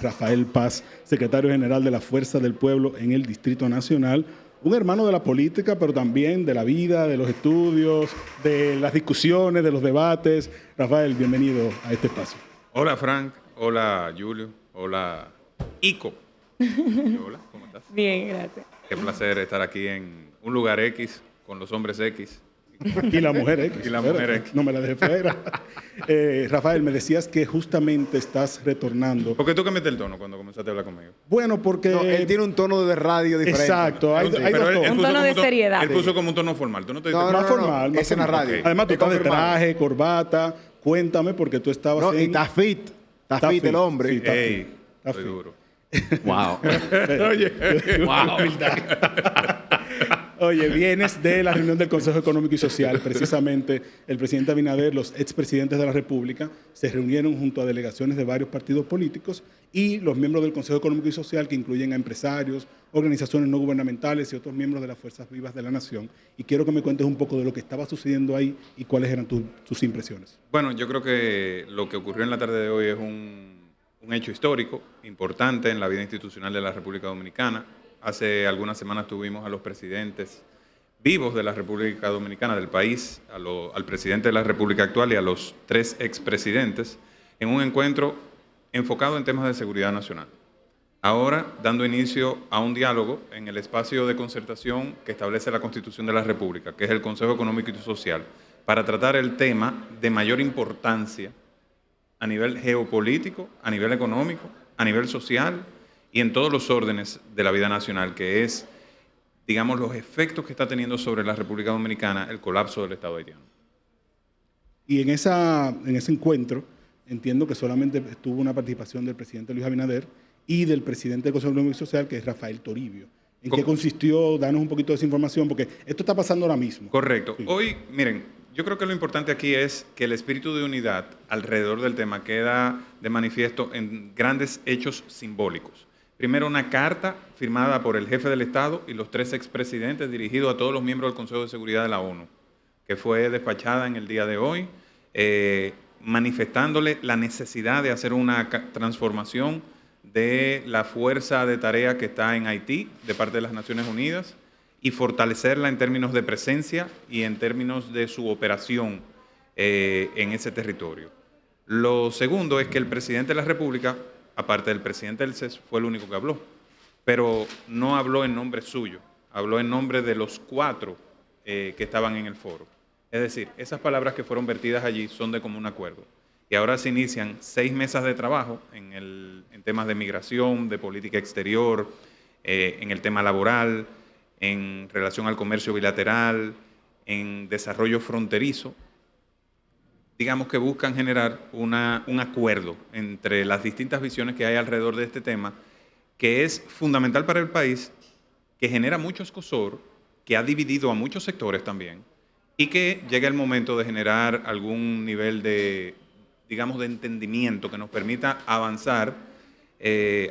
Rafael Paz, secretario general de la Fuerza del Pueblo en el Distrito Nacional, un hermano de la política, pero también de la vida, de los estudios, de las discusiones, de los debates. Rafael, bienvenido a este espacio. Hola Frank, hola Julio, hola Ico. Hola, ¿cómo estás? Bien, gracias. Qué placer estar aquí en un lugar X con los hombres X. Y la mujer X. Y la mujer X. No me la dejé fuera. Rafael, me decías que justamente estás retornando. ¿Por qué tú cambiaste el tono cuando comenzaste a hablar conmigo? Bueno, porque... No, él tiene un tono de radio diferente. Exacto, hay dos tonos. Un tono de seriedad. Él puso como un tono formal. ¿Tú no te diste No, cuenta? Más formal. Más es en la formal. radio. Además, tú Es estás de confirmado. traje, corbata. Cuéntame, porque tú estabas No, y en... está fit. Está fit el hombre. Sí, está Ey, fit. Está estoy fit. duro. Wow. Oye, Wow. Oye, vienes de la reunión del Consejo Económico y Social. Precisamente el presidente Abinader, los expresidentes de la República, se reunieron junto a delegaciones de varios partidos políticos y los miembros del Consejo Económico y Social, que incluyen a empresarios, organizaciones no gubernamentales y otros miembros de las fuerzas vivas de la nación. Y quiero que me cuentes un poco de lo que estaba sucediendo ahí y cuáles eran tus impresiones. Bueno, yo creo que lo que ocurrió en la tarde de hoy es un hecho histórico, importante en la vida institucional de la República Dominicana. Hace algunas semanas tuvimos a los presidentes vivos de la República Dominicana, del país, al presidente de la República actual y a los 3 expresidentes, en un encuentro enfocado en temas de seguridad nacional. Ahora, dando inicio a un diálogo en el espacio de concertación que establece la Constitución de la República, que es el Consejo Económico y Social, para tratar el tema de mayor importancia a nivel geopolítico, a nivel económico, a nivel social y en todos los órdenes de la vida nacional, que es, digamos, los efectos que está teniendo sobre la República Dominicana el colapso del Estado haitiano. Y en ese encuentro, entiendo que solamente estuvo una participación del presidente Luis Abinader y del presidente del Consejo Económico y Social, que es Rafael Toribio. ¿En qué consistió? Danos un poquito de esa información, porque esto está pasando ahora mismo. Correcto. Sí. Hoy, miren, yo creo que lo importante aquí es que el espíritu de unidad alrededor del tema queda de manifiesto en grandes hechos simbólicos. Primero, una carta firmada por el jefe del Estado y los 3 expresidentes dirigido a todos los miembros del Consejo de Seguridad de la ONU, que fue despachada en el día de hoy, manifestándole la necesidad de hacer una transformación de la fuerza de tarea que está en Haití de parte de las Naciones Unidas y fortalecerla en términos de presencia y en términos de su operación en ese territorio. Lo segundo es que el presidente de la República, aparte del presidente del CES, fue el único que habló, pero no habló en nombre suyo, habló en nombre de los 4 que estaban en el foro. Es decir, esas palabras que fueron vertidas allí son de común acuerdo. Y ahora se inician 6 mesas de trabajo en temas de migración, de política exterior, en el tema laboral, en relación al comercio bilateral, en desarrollo fronterizo, digamos que buscan generar un acuerdo entre las distintas visiones que hay alrededor de este tema, que es fundamental para el país, que genera mucho escozor, que ha dividido a muchos sectores también, y que llega el momento de generar algún nivel de, digamos, de entendimiento que nos permita avanzar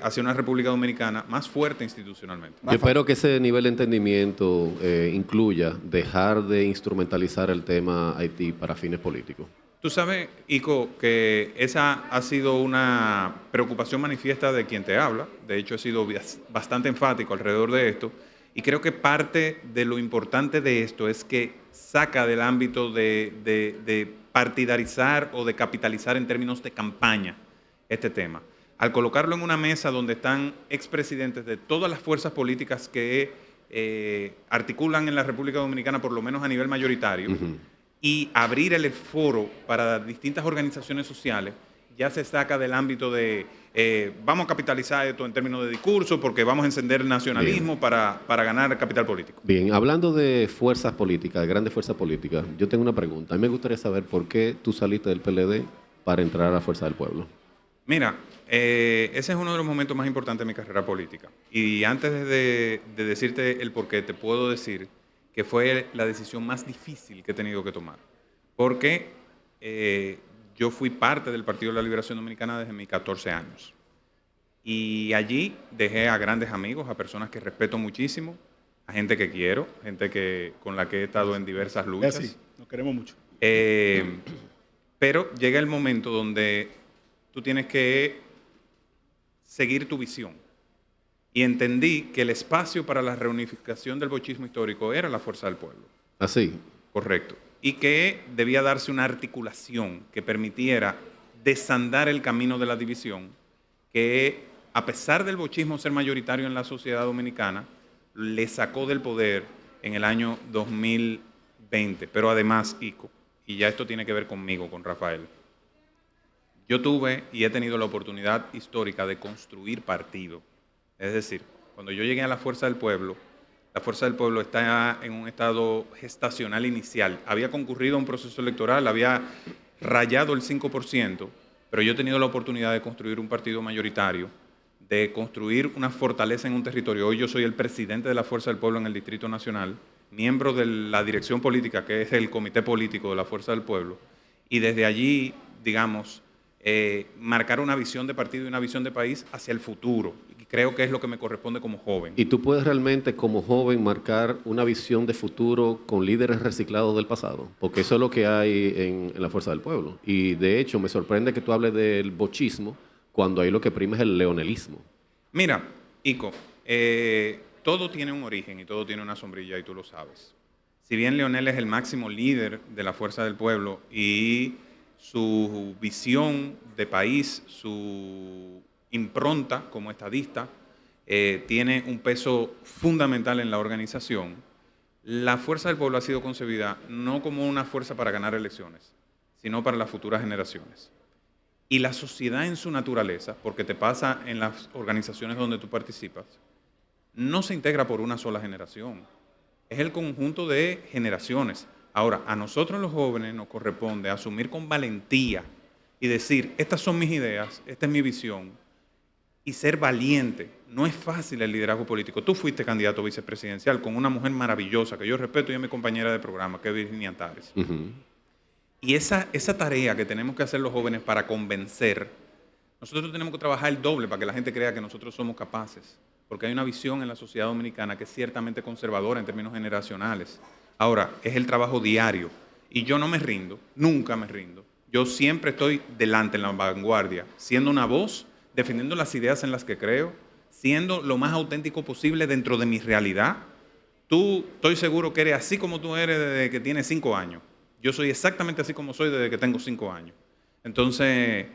hacia una República Dominicana más fuerte institucionalmente. Yo espero que ese nivel de entendimiento incluya dejar de instrumentalizar el tema Haití para fines políticos. Tú sabes, Ico, que esa ha sido una preocupación manifiesta de quien te habla. De hecho, he sido bastante enfático alrededor de esto. Y creo que parte de lo importante de esto es que saca del ámbito de partidarizar o de capitalizar en términos de campaña este tema. Al colocarlo en una mesa donde están expresidentes de todas las fuerzas políticas que articulan en la República Dominicana, por lo menos a nivel mayoritario, y abrir el foro para distintas organizaciones sociales, ya se saca del ámbito de vamos a capitalizar esto en términos de discurso porque vamos a encender el nacionalismo para ganar capital político. Bien, hablando de fuerzas políticas, de grandes fuerzas políticas, yo tengo una pregunta. A mí me gustaría saber por qué tú saliste del PLD para entrar a la Fuerza del Pueblo. Mira, ese es uno de los momentos más importantes de mi carrera política. Y antes de decirte el por qué, te puedo decir que fue la decisión más difícil que he tenido que tomar. Porque yo fui parte del Partido de la Liberación Dominicana desde mis 14 años. Y allí dejé a grandes amigos, a personas que respeto muchísimo, a gente que quiero, gente con la que he estado en diversas luchas. Es así, nos queremos mucho. Pero llega el momento donde tú tienes que seguir tu visión. Y entendí que el espacio para la reunificación del bochismo histórico era la fuerza del pueblo. Así. Correcto. Y que debía darse una articulación que permitiera desandar el camino de la división, que a pesar del bochismo ser mayoritario en la sociedad dominicana, le sacó del poder en el año 2020. Pero además, Ico, y ya esto tiene que ver conmigo, con Rafael, yo tuve y he tenido la oportunidad histórica de construir partido. Es decir, cuando yo llegué a la Fuerza del Pueblo está en un estado gestacional inicial. Había concurrido a un proceso electoral, había rayado el 5%, pero yo he tenido la oportunidad de construir un partido mayoritario, de construir una fortaleza en un territorio. Hoy yo soy el presidente de la Fuerza del Pueblo en el Distrito Nacional, miembro de la dirección política, que es el comité político de la Fuerza del Pueblo, y desde allí, digamos, marcar una visión de partido y una visión de país hacia el futuro. Y creo que es lo que me corresponde como joven. ¿Y tú puedes realmente como joven marcar una visión de futuro con líderes reciclados del pasado? Porque eso es lo que hay en la Fuerza del Pueblo. Y de hecho me sorprende que tú hables del bochismo cuando ahí lo que prima es el leonelismo. Mira, Ico, todo tiene un origen y todo tiene una sombrilla y tú lo sabes. Si bien Leonel es el máximo líder de la Fuerza del Pueblo y su visión de país, su impronta como estadista, tiene un peso fundamental en la organización, la Fuerza del Pueblo ha sido concebida no como una fuerza para ganar elecciones, sino para las futuras generaciones. Y la sociedad en su naturaleza, porque te pasa en las organizaciones donde tú participas, no se integra por una sola generación. Es el conjunto de generaciones. Ahora, a nosotros los jóvenes nos corresponde asumir con valentía y decir, estas son mis ideas, esta es mi visión, y ser valiente. No es fácil el liderazgo político. Tú fuiste candidato vicepresidencial con una mujer maravillosa, que yo respeto y es mi compañera de programa, que es Virginia Antares. Y esa tarea que tenemos que hacer los jóvenes para convencer, nosotros tenemos que trabajar el doble para que la gente crea que nosotros somos capaces, porque hay una visión en la sociedad dominicana que es ciertamente conservadora en términos generacionales. Ahora, es el trabajo diario. Y yo no me rindo, nunca me rindo. Yo siempre estoy delante, en la vanguardia, siendo una voz, defendiendo las ideas en las que creo, siendo lo más auténtico posible dentro de mi realidad. Tú, estoy seguro que eres así como tú eres desde que tienes 5 años. Yo soy exactamente así como soy desde que tengo 5 años. Entonces,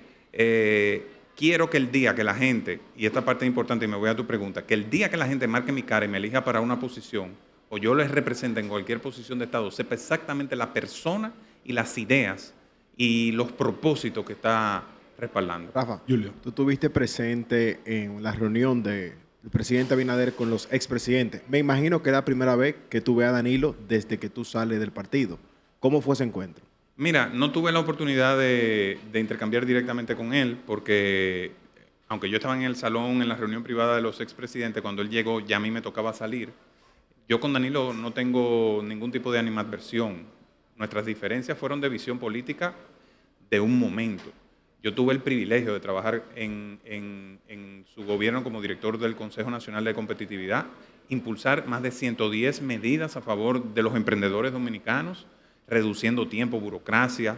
quiero que el día que la gente, y esta parte es importante y me voy a tu pregunta, que el día que la gente marque mi cara y me elija para una posición, o yo les represente en cualquier posición de Estado, sepa exactamente la persona y las ideas y los propósitos que está respaldando. Rafa, Julio, tú estuviste presente en la reunión del presidente Abinader con los expresidentes. Me imagino que es la primera vez que tú ves a Danilo desde que tú sales del partido. ¿Cómo fue ese encuentro? Mira, no tuve la oportunidad de intercambiar directamente con él porque, aunque yo estaba en el salón, en la reunión privada de los expresidentes, cuando él llegó ya a mí me tocaba salir. Yo con Danilo no tengo ningún tipo de animadversión. Nuestras diferencias fueron de visión política de un momento. Yo tuve el privilegio de trabajar en su gobierno como director del Consejo Nacional de Competitividad, impulsar más de 110 medidas a favor de los emprendedores dominicanos, reduciendo tiempo, burocracia,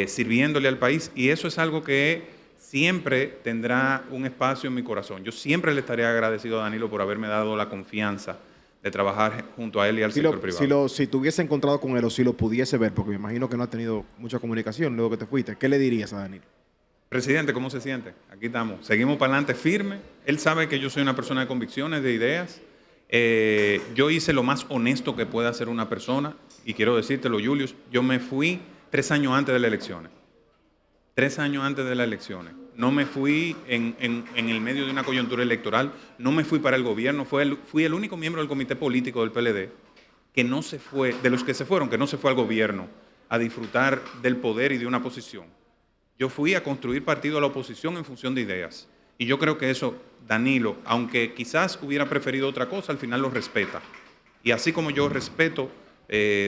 sirviéndole al país. Y eso es algo que siempre tendrá un espacio en mi corazón. Yo siempre le estaré agradecido a Danilo por haberme dado la confianza de trabajar junto a él y al sector privado. Si te hubiese encontrado con él o si lo pudiese ver, porque me imagino que no has tenido mucha comunicación luego que te fuiste, ¿qué le dirías a Danilo? Presidente, ¿cómo se siente? Aquí estamos. Seguimos para adelante firme. Él sabe que yo soy una persona de convicciones, de ideas. Yo hice lo más honesto que puede hacer una persona. Y quiero decírtelo, Julius, yo me fui 3 años antes de las elecciones. 3 años antes de las elecciones. No me fui en el medio de una coyuntura electoral. No me fui para el gobierno. Fui el único miembro del comité político del PLD que no se fue, de los que se fueron, que no se fue al gobierno a disfrutar del poder y de una posición. Yo fui a construir partido a la oposición en función de ideas. Y yo creo que eso, Danilo, aunque quizás hubiera preferido otra cosa, al final lo respeta. Y así como yo respeto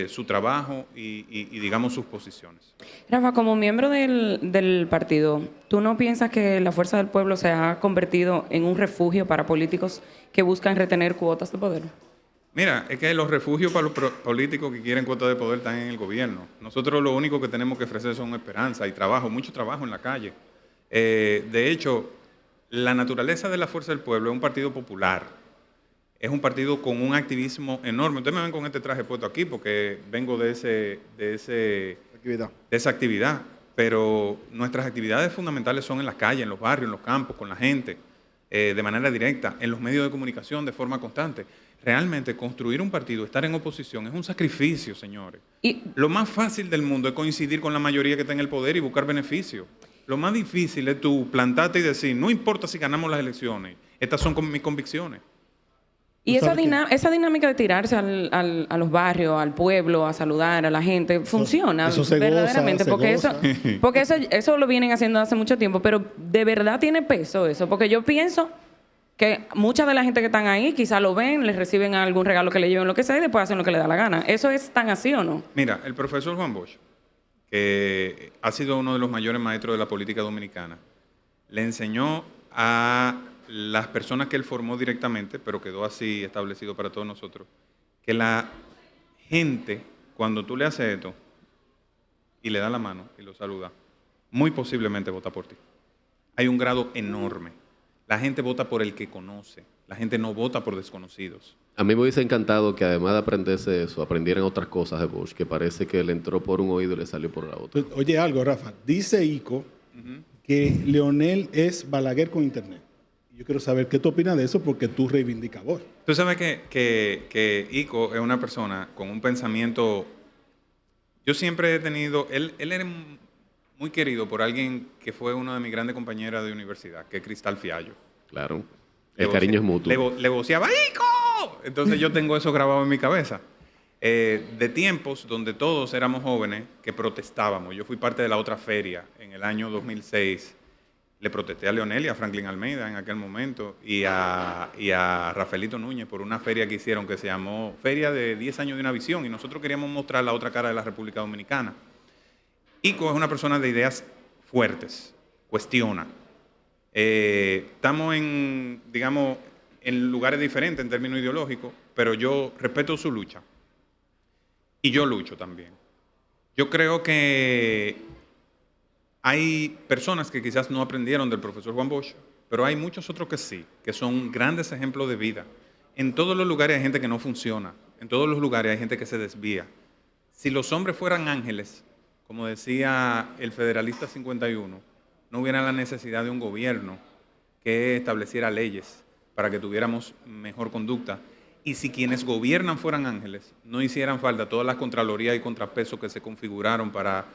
su trabajo y, digamos, sus posiciones. Rafa, como miembro del partido, ¿tú no piensas que la Fuerza del Pueblo se ha convertido en un refugio para políticos que buscan retener cuotas de poder? Mira, es que los refugios para los políticos que quieren cuotas de poder están en el gobierno. Nosotros lo único que tenemos que ofrecer son esperanza y trabajo, mucho trabajo en la calle. De hecho, la naturaleza de la Fuerza del Pueblo es un partido popular. Es un partido con un activismo enorme. Ustedes me ven con este traje puesto aquí porque vengo de esa actividad. Pero nuestras actividades fundamentales son en las calles, en los barrios, en los campos, con la gente, de manera directa, en los medios de comunicación de forma constante. Realmente construir un partido, estar en oposición, es un sacrificio, señores. Lo más fácil del mundo es coincidir con la mayoría que está en el poder y buscar beneficios. Lo más difícil es tú plantarte y decir, no importa si ganamos las elecciones, estas son mis convicciones. Y esa dinámica de tirarse a los barrios, al pueblo, a saludar a la gente, funciona eso se verdaderamente. goza. Porque eso lo vienen haciendo hace mucho tiempo, pero de verdad tiene peso eso. Porque yo pienso que mucha de la gente que están ahí quizá lo ven, les reciben algún regalo que le lleven, lo que sea, y después hacen lo que les da la gana. ¿Eso es tan así o no? Mira, el profesor Juan Bosch, que ha sido uno de los mayores maestros de la política dominicana, le enseñó a las personas que él formó directamente, pero quedó así establecido para todos nosotros, que la gente, cuando tú le haces esto y le das la mano y lo saludas, muy posiblemente vota por ti. Hay un grado enorme. La gente vota por el que conoce. La gente no vota por desconocidos. A mí me hubiese encantado que además de aprenderse eso, aprendieran otras cosas de Bosch, que parece que le entró por un oído y le salió por la otra. Oye algo, Rafa. Dice Ico que Leonel es Balaguer con internet. Yo quiero saber qué tú opinas de eso porque tú reivindicas Bosch. Tú sabes que Ico es una persona con un pensamiento... Yo siempre he tenido... Él era muy querido por alguien que fue una de mis grandes compañeras de universidad, que es Cristal Fiallo. Claro. El cariño es mutuo. Le voceaba ¡Ico! Entonces yo tengo eso grabado en mi cabeza. De tiempos donde todos éramos jóvenes que protestábamos. Yo fui parte de la otra feria en el año 2006. Le protesté a Leonel y a Franklin Almeida en aquel momento y a Rafaelito Núñez por una feria que hicieron que se llamó Feria de 10 años de una visión y nosotros queríamos mostrar la otra cara de la República Dominicana. Ico es una persona de ideas fuertes, cuestiona. Estamos en lugares diferentes en términos ideológicos, pero yo respeto su lucha y yo lucho también. Yo creo que hay personas que quizás no aprendieron del profesor Juan Bosch, pero hay muchos otros que sí, que son grandes ejemplos de vida. En todos los lugares hay gente que no funciona, en todos los lugares hay gente que se desvía. Si los hombres fueran ángeles, como decía el Federalista 51, no hubiera la necesidad de un gobierno que estableciera leyes para que tuviéramos mejor conducta. Y si quienes gobiernan fueran ángeles, no hicieran falta todas las contralorías y contrapesos que se configuraron para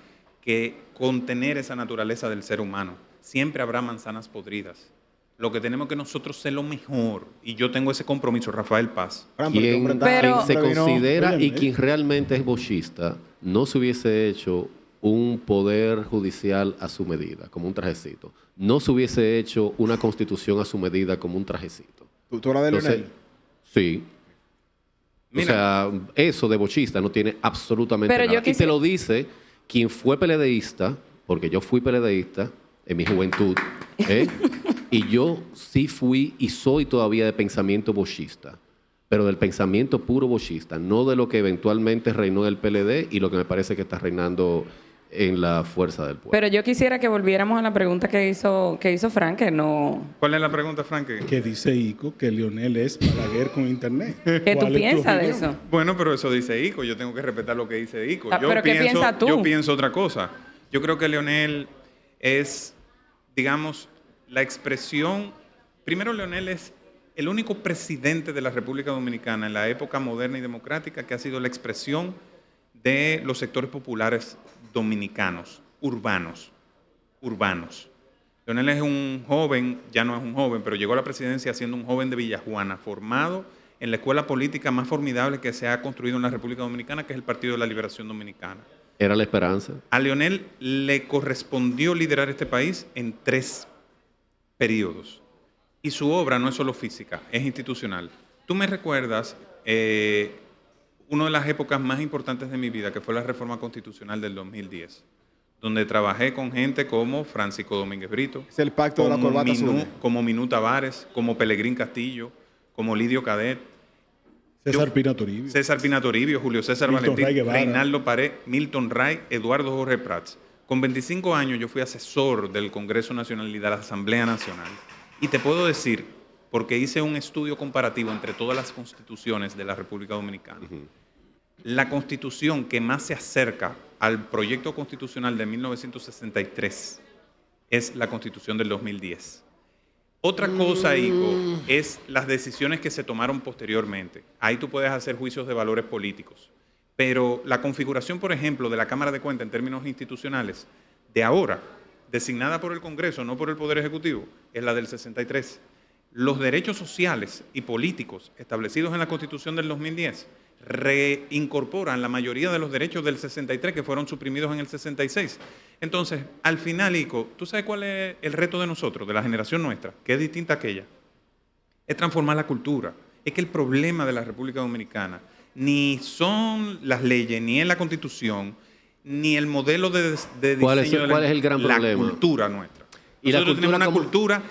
contener esa naturaleza del ser humano. Siempre habrá manzanas podridas. Lo que tenemos que nosotros ser lo mejor. Y yo tengo ese compromiso, Rafael Paz. Quien se considera y quien realmente es boschista, no se hubiese hecho un poder judicial a su medida, como un trajecito. No se hubiese hecho una constitución a su medida, como un trajecito. ¿Tú hablas de Leonel? Sí. Mira. O sea, eso de bochista no tiene absolutamente nada. Y te lo dice quien fue peledeísta, porque yo fui peledeísta en mi juventud, y yo sí fui y soy todavía de pensamiento bochista, pero del pensamiento puro bochista, no de lo que eventualmente reinó en el PLD y lo que me parece que está reinando en la Fuerza del Pueblo. Pero yo quisiera que volviéramos a la pregunta que hizo Frank, que no... ¿Cuál es la pregunta, Frank? Que dice Ico que Leonel es Balaguer con internet. ¿Qué tú piensas de eso? Bueno, pero eso dice Ico. Yo tengo que respetar lo que dice Ico. ¿Pero qué piensas tú? Yo pienso otra cosa. Yo creo que Leonel es, digamos, la expresión... Primero, Leonel es el único presidente de la República Dominicana en la época moderna y democrática que ha sido la expresión de los sectores populares dominicanos, urbanos. Leonel es un joven, ya no es un joven, pero llegó a la presidencia siendo un joven de Villajuana, formado en la escuela política más formidable que se ha construido en la República Dominicana, que es el Partido de la Liberación Dominicana. Era la esperanza. A Leonel le correspondió liderar este país en 3 periodos. Y su obra no es solo física, es institucional. Tú me recuerdas una de las épocas más importantes de mi vida, que fue la reforma constitucional del 2010, donde trabajé con gente como Francisco Domínguez Brito, es el pacto de la corbata azul, como Minú Tavares, como Pelegrín Castillo, como Lidio Cadet, César Pina Toribio, Julio César Milton Valentín, Reinaldo Pared, Milton Ray, Eduardo Jorge Prats. Con 25 años yo fui asesor del Congreso Nacional y de la Asamblea Nacional. Y te puedo decir, porque hice un estudio comparativo entre todas las constituciones de la República Dominicana, la constitución que más se acerca al proyecto constitucional de 1963 es la constitución del 2010. Otra cosa, Ico, es las decisiones que se tomaron posteriormente. Ahí tú puedes hacer juicios de valores políticos. Pero la configuración, por ejemplo, de la Cámara de Cuentas en términos institucionales, de ahora, designada por el Congreso, no por el Poder Ejecutivo, es la del 63. Los derechos sociales y políticos establecidos en la Constitución del 2010 reincorporan la mayoría de los derechos del 63 que fueron suprimidos en el 66. Entonces, al final, Ico, ¿tú sabes cuál es el reto de nosotros, de la generación nuestra, que es distinta a aquella? Es transformar la cultura. Es que el problema de la República Dominicana ni son las leyes, ni es la Constitución, ni el modelo de diseño ¿Cuál es el gran la problema? cultura nuestra. ¿Y la Nosotros cultura tenemos una cómo? cultura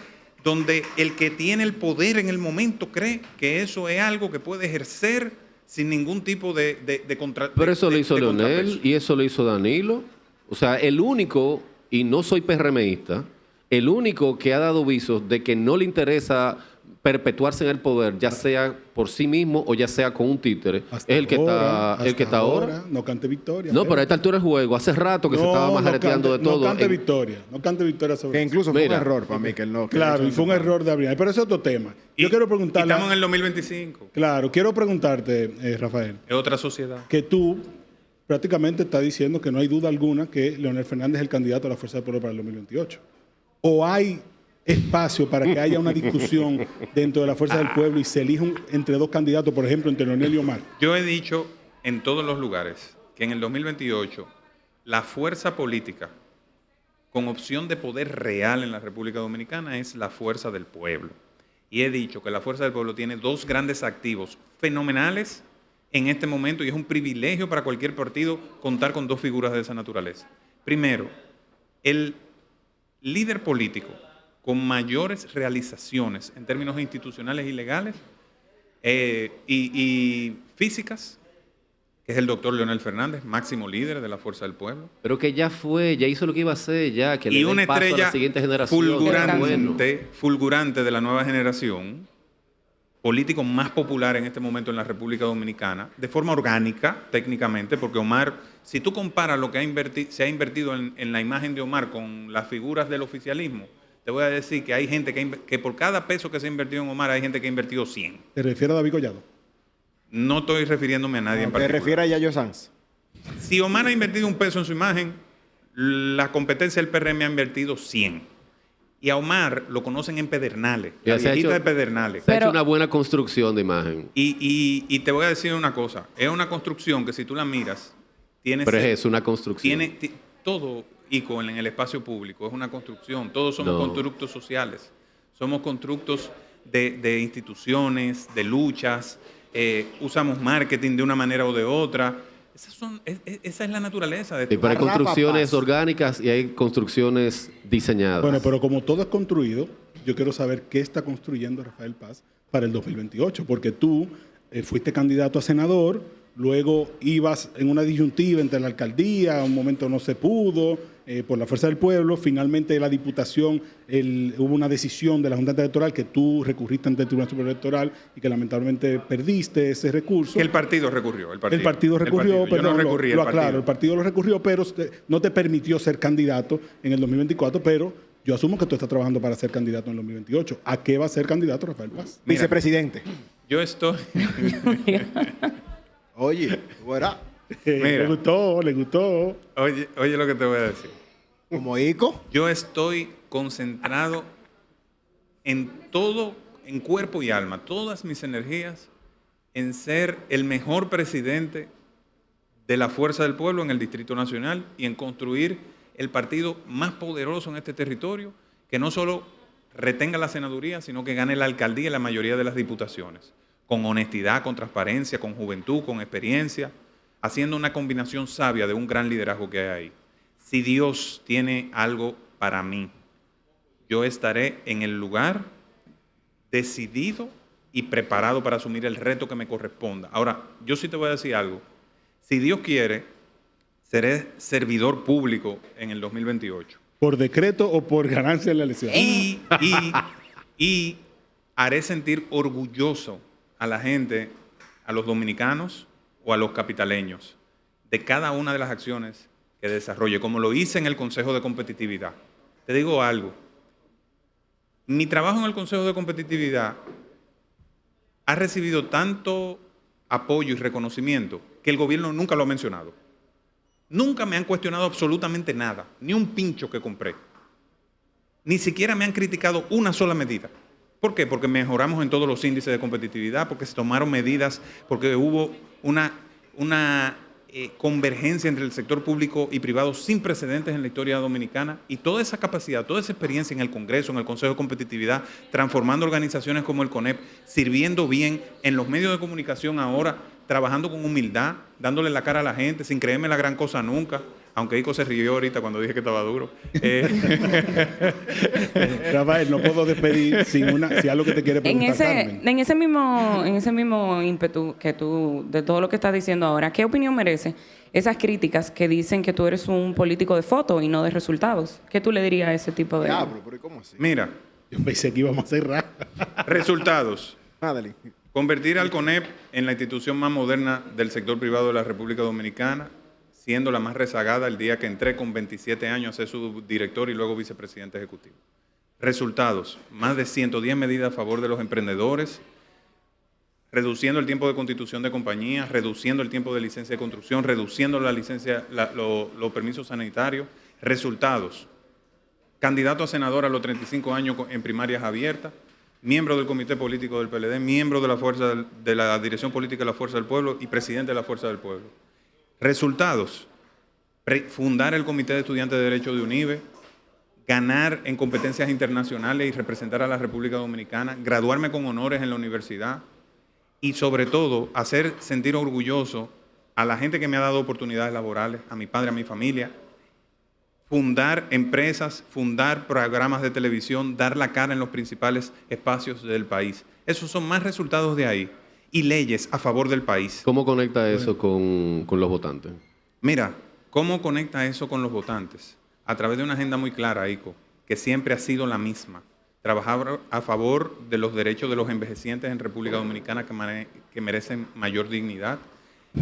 donde el que tiene el poder en el momento cree que eso es algo que puede ejercer sin ningún tipo de Pero eso lo hizo Leonel contrapeso. y eso lo hizo Danilo. O sea, el único, y no soy PRMista, el único que ha dado visos de que no le interesa perpetuarse en el poder, ya sea por sí mismo o ya sea con un títere, Hasta es el que está ahora. No cante victoria. No, pero a esta altura del juego, hace rato que se estaba majareteando de todo. No cante victoria. No cante victoria sobre Que eso. incluso fue un Mira. error para mí que él no. que Claro, él y fue un error de Abril. Pero ese es otro tema. Yo quiero Y preguntarle. estamos en el 2025. Claro, quiero preguntarte, Rafael, Es otra sociedad. que tú prácticamente estás diciendo que no hay duda alguna que Leonel Fernández es el candidato a la Fuerza del Pueblo para el 2028. ¿O hay espacio para que haya una discusión dentro de la Fuerza del Pueblo y se elija entre dos candidatos, por ejemplo, entre Leonel y Omar? Yo he dicho en todos los lugares que en el 2028 la fuerza política con opción de poder real en la República Dominicana es la fuerza del pueblo. Y he dicho que la fuerza del pueblo tiene dos grandes activos fenomenales en este momento y es un privilegio para cualquier partido contar con dos figuras de esa naturaleza. Primero, el líder político con mayores realizaciones en términos institucionales y legales y físicas, que es el doctor Leonel Fernández, máximo líder de la Fuerza del Pueblo. Pero que ya fue, ya hizo lo que iba a hacer, ya que le Y dé una paso a estrella la siguiente generación. fulgurante de la nueva generación, político más popular en este momento en la República Dominicana, de forma orgánica, técnicamente, porque Omar, si tú comparas lo que se ha invertido en la imagen de Omar con las figuras del oficialismo, te voy a decir que hay gente que por cada peso que se ha invertido en Omar, hay gente que ha invertido 100. ¿Te refieres a David Collado? No estoy refiriéndome a nadie en Te particular. refiere a Yayo Sanz. Si Omar ha invertido un peso en su imagen, la competencia del PRM ha invertido 100. Y a Omar lo conocen en Pedernales, Ya la se ha viejita hecho- de Pedernales. Se ha Pero- hecho una buena construcción de imagen. Y te voy a decir una cosa, es una construcción que si tú la miras, tiene Pero es una construcción. todo, Ico, en el espacio público, es una construcción. Todos somos No. constructos sociales, somos constructos de instituciones, de luchas, usamos marketing de una manera o de otra. Esa es la naturaleza de Sí, esto. pero hay Rafa construcciones Paz. orgánicas y hay construcciones diseñadas. Bueno, pero como todo es construido, yo quiero saber qué está construyendo Rafael Paz para el 2028, porque tú fuiste candidato a senador, luego ibas en una disyuntiva entre la alcaldía, un momento no se pudo, por la Fuerza del Pueblo, finalmente la Diputación, hubo una decisión de la Junta Electoral que tú recurriste ante el Tribunal Superior Electoral y que lamentablemente perdiste ese recurso. Que el partido recurrió. El partido recurrió, Yo no recurrí, el lo partido. aclaro, el partido lo recurrió, pero no te permitió ser candidato en el 2024, pero yo asumo que tú estás trabajando para ser candidato en el 2028. ¿A qué va a ser candidato Rafael Paz? Mira. Vicepresidente. Yo estoy... Oye, ¿verdad? Le gustó. Oye lo que te voy a decir. Como Ico. Yo estoy concentrado en todo, en cuerpo y alma, todas mis energías en ser el mejor presidente de la Fuerza del Pueblo en el Distrito Nacional y en construir el partido más poderoso en este territorio, que no solo retenga la senaduría, sino que gane la alcaldía y la mayoría de las diputaciones, con honestidad, con transparencia, con juventud, con experiencia, haciendo una combinación sabia de un gran liderazgo que hay ahí. Si Dios tiene algo para mí, yo estaré en el lugar decidido y preparado para asumir el reto que me corresponda. Ahora, yo sí te voy a decir algo. Si Dios quiere, seré servidor público en el 2028. ¿Por decreto o por ganancia en la elección? Y y haré sentir orgulloso a la gente, a los dominicanos o a los capitaleños, de cada una de las acciones que desarrolle, como lo hice en el Consejo de Competitividad. Te digo algo, mi trabajo en el Consejo de Competitividad ha recibido tanto apoyo y reconocimiento que el gobierno nunca lo ha mencionado. Nunca me han cuestionado absolutamente nada, ni un pincho que compré. Ni siquiera me han criticado una sola medida. ¿Por qué? Porque mejoramos en todos los índices de competitividad, porque se tomaron medidas, porque hubo una convergencia entre el sector público y privado sin precedentes en la historia dominicana, y toda esa capacidad, toda esa experiencia en el Congreso, en el Consejo de Competitividad, transformando organizaciones como el CONEP, sirviendo bien en los medios de comunicación ahora, trabajando con humildad, dándole la cara a la gente, sin creerme la gran cosa nunca, aunque Ico se rió ahorita cuando dije que estaba duro. Rafael, no puedo despedir sin algo que te quiere preguntar, Carmen. En ese mismo ímpetu que tú, de todo lo que estás diciendo ahora, ¿qué opinión merece esas críticas que dicen que tú eres un político de foto y no de resultados? ¿Qué tú le dirías a ese tipo de...? Pero ¿cómo así? Mira, Yo pensé que íbamos a cerrar. resultados. Dale. Convertir al CONEP en la institución más moderna del sector privado de la República Dominicana, siendo la más rezagada el día que entré con 27 años a ser su director y luego vicepresidente ejecutivo. Resultados, más de 110 medidas a favor de los emprendedores, reduciendo el tiempo de constitución de compañías, reduciendo el tiempo de licencia de construcción, reduciendo la licencia, los permisos sanitarios. Resultados, candidato a senador a los 35 años en primarias abiertas, miembro del Comité Político del PLD, miembro de la Dirección Política de la Fuerza del Pueblo y presidente de la Fuerza del Pueblo. Resultados, fundar el Comité de Estudiantes de Derecho de UNIBE, ganar en competencias internacionales y representar a la República Dominicana, graduarme con honores en la universidad y sobre todo hacer sentir orgulloso a la gente que me ha dado oportunidades laborales, a mi padre, a mi familia, fundar empresas, fundar programas de televisión, dar la cara en los principales espacios del país. Esos son más resultados de ahí. Y leyes a favor del país. ¿Cómo conecta eso con los votantes? Mira, ¿cómo conecta eso con los votantes? A través de una agenda muy clara, Ico, que siempre ha sido la misma. Trabajar a favor de los derechos de los envejecientes en República Dominicana que merecen mayor dignidad,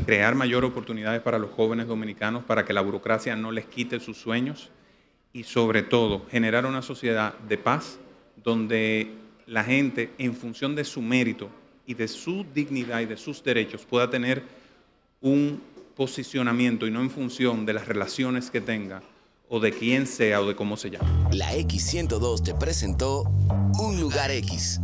crear mayor oportunidades para los jóvenes dominicanos para que la burocracia no les quite sus sueños y sobre todo generar una sociedad de paz donde la gente en función de su mérito y de su dignidad y de sus derechos pueda tener un posicionamiento y no en función de las relaciones que tenga o de quién sea o de cómo se llama. La X102 te presentó Un Lugar X.